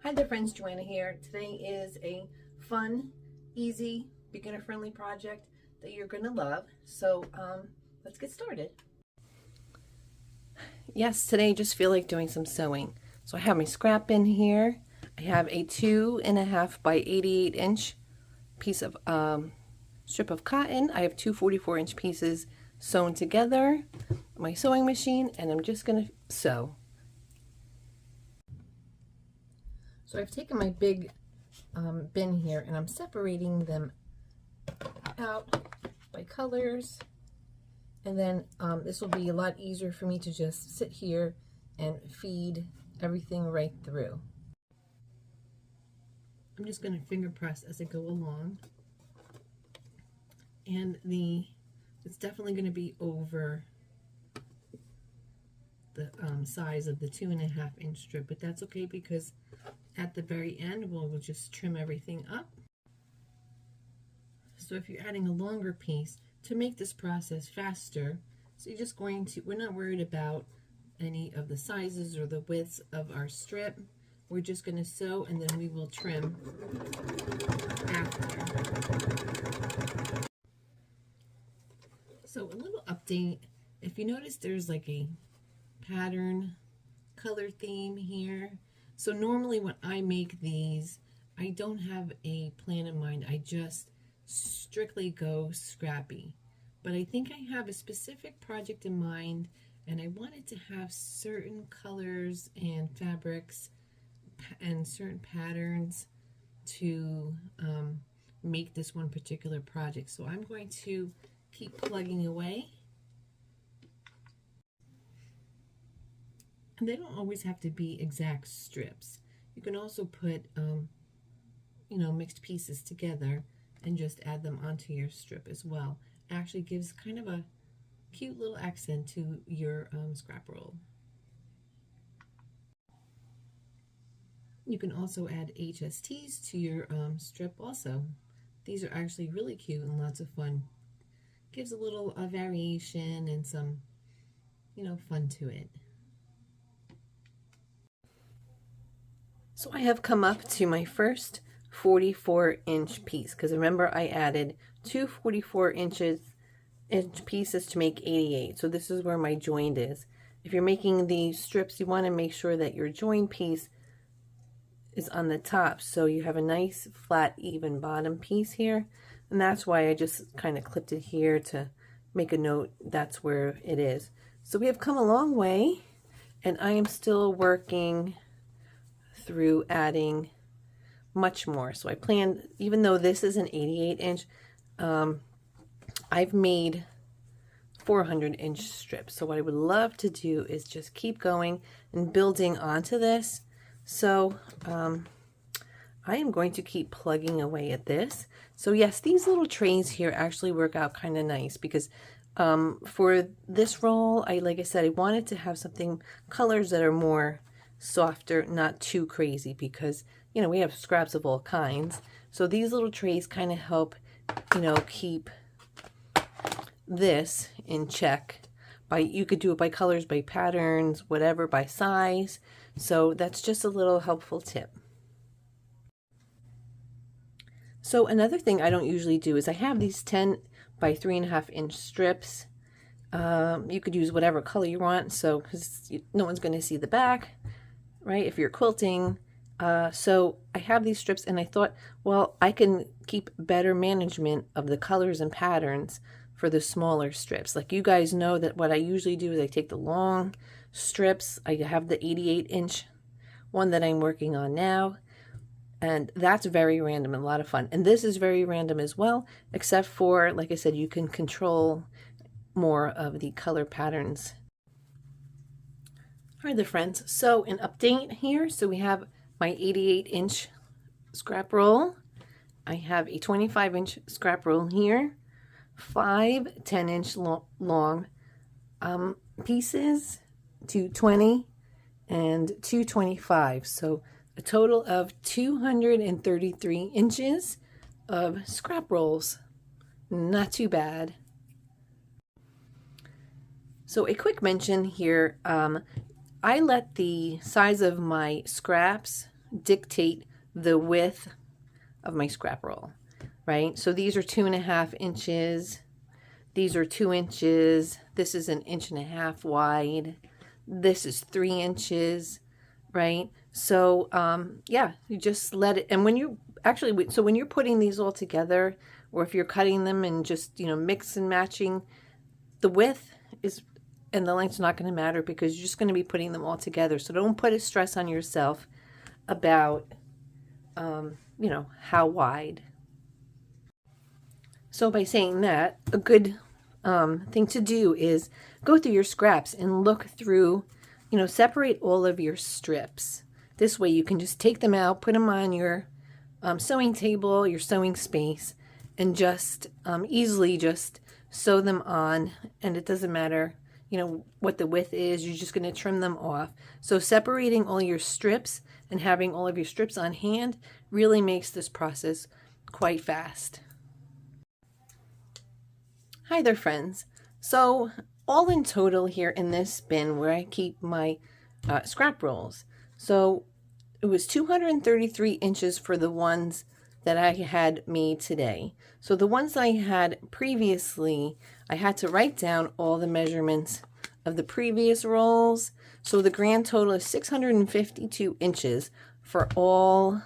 Hi there friends, Joanna here. Today is a fun, easy, beginner-friendly project that you're going to love. So let's get started. Yes, today I just feel like doing some sewing. So I have my scrap bin here. I have a 2.5 by 88 inch piece of strip of cotton. I have two 44-inch pieces sewn together, my sewing machine, and I'm just going to sew. So I've taken my big bin here and I'm separating them out by colors, and then this will be a lot easier for me to just sit here and feed everything right through. I'm just going to finger press as I go along, and it's definitely going to be over the size of the 2.5 inch strip, but that's okay because at the very end we'll just trim everything up. So if you're adding a longer piece, to make this process faster, so you're just going to, we're not worried about any of the sizes or the widths of our strip. We're just going to sew and then we will trim after. So a little update, if you notice there's like a pattern color theme here. So normally when I make these, I don't have a plan in mind. I just strictly go scrappy. But I think I have a specific project in mind, and I wanted to have certain colors and fabrics and certain patterns to make this one particular project. So I'm going to keep plugging away. And they don't always have to be exact strips. You can also put, mixed pieces together and just add them onto your strip as well. It actually gives kind of a cute little accent to your scrap roll. You can also add HSTs to your strip also. These are actually really cute and lots of fun. Gives a little variation and some, fun to it. So I have come up to my first 44-inch piece, because remember I added two 44-inch pieces to make 88. So this is where my joint is. If you're making these strips, you want to make sure that your joint piece is on the top, so you have a nice flat even bottom piece here, and that's why I just kind of clipped it here to make a note that's where it is. So we have come a long way, and I am still working through adding much more. So I planned, even though this is an 88-inch, I've made 400-inch strips. So what I would love to do is just keep going and building onto this. So I am going to keep plugging away at this. So yes, these little trays here actually work out kind of nice, because for this roll, like I said, I wanted to have something, colors that are more softer, not too crazy, because we have scraps of all kinds. So these little trays kind of help keep this in check. You could do it by colors, by patterns, whatever, by size. So that's just a little helpful tip. So another thing I don't usually do is I have these 10 by 3.5-inch strips. You could use whatever color you want, so because no one's going to see the back, right, if you're quilting. So I have these strips, and I thought, well, I can keep better management of the colors and patterns for the smaller strips. Like you guys know that what I usually do is I take the long strips. I have the 88-inch one that I'm working on now, and that's very random and a lot of fun. And this is very random as well, except for, like I said, you can control more of the color patterns. All right, there, friends. So an update here. So we have my 88-inch scrap roll. I have a 25-inch scrap roll here. 5 10-inch long pieces, 220 and 225. So a total of 233 inches of scrap rolls. Not too bad. So a quick mention here, I let the size of my scraps dictate the width of my scrap roll, right? So these are 2.5 inches. These are 2 inches. This is 1.5 inches wide. This is 3 inches, right? So yeah, you just let it. And when you actually, so when you're putting these all together, or if you're cutting them and just, you know, mix and matching, the width is and the length's not going to matter because you're just going to be putting them all together. So don't put a stress on yourself about, you know, how wide. So by saying that, a good thing to do is go through your scraps and look through, you know, separate all of your strips. This way you can just take them out, put them on your sewing table, your sewing space, and just easily just sew them on. And it doesn't matter, you know, what the width is, you're just going to trim them off. So separating all your strips and having all of your strips on hand really makes this process quite fast. Hi there, friends. So all in total here in this bin where I keep my scrap rolls, so it was 233 inches for the ones that I had made today. So the ones I had previously, I had to write down all the measurements of the previous rolls. So the grand total is 652 inches for all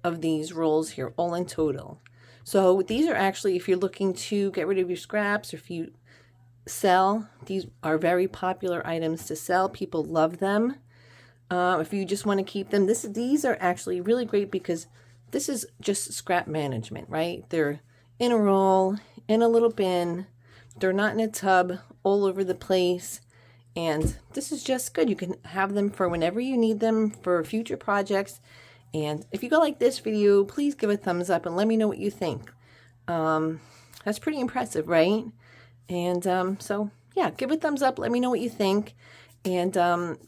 of these rolls here, all in total. So these are actually, if you're looking to get rid of your scraps, or if you sell, these are very popular items to sell. People love them. If you just want to keep them, these are actually really great because this is just scrap management, right? They're in a roll, in a little bin. They're not in a tub all over the place. And this is just good. You can have them for whenever you need them for future projects. And if you go like this video, please give a thumbs up and let me know what you think. That's pretty impressive, right? And so, yeah, give a thumbs up. Let me know what you think. And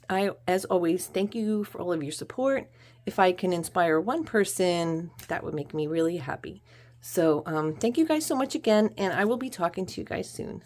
I, as always, thank you for all of your support. If I can inspire one person, that would make me really happy. So thank you guys so much again, and I will be talking to you guys soon.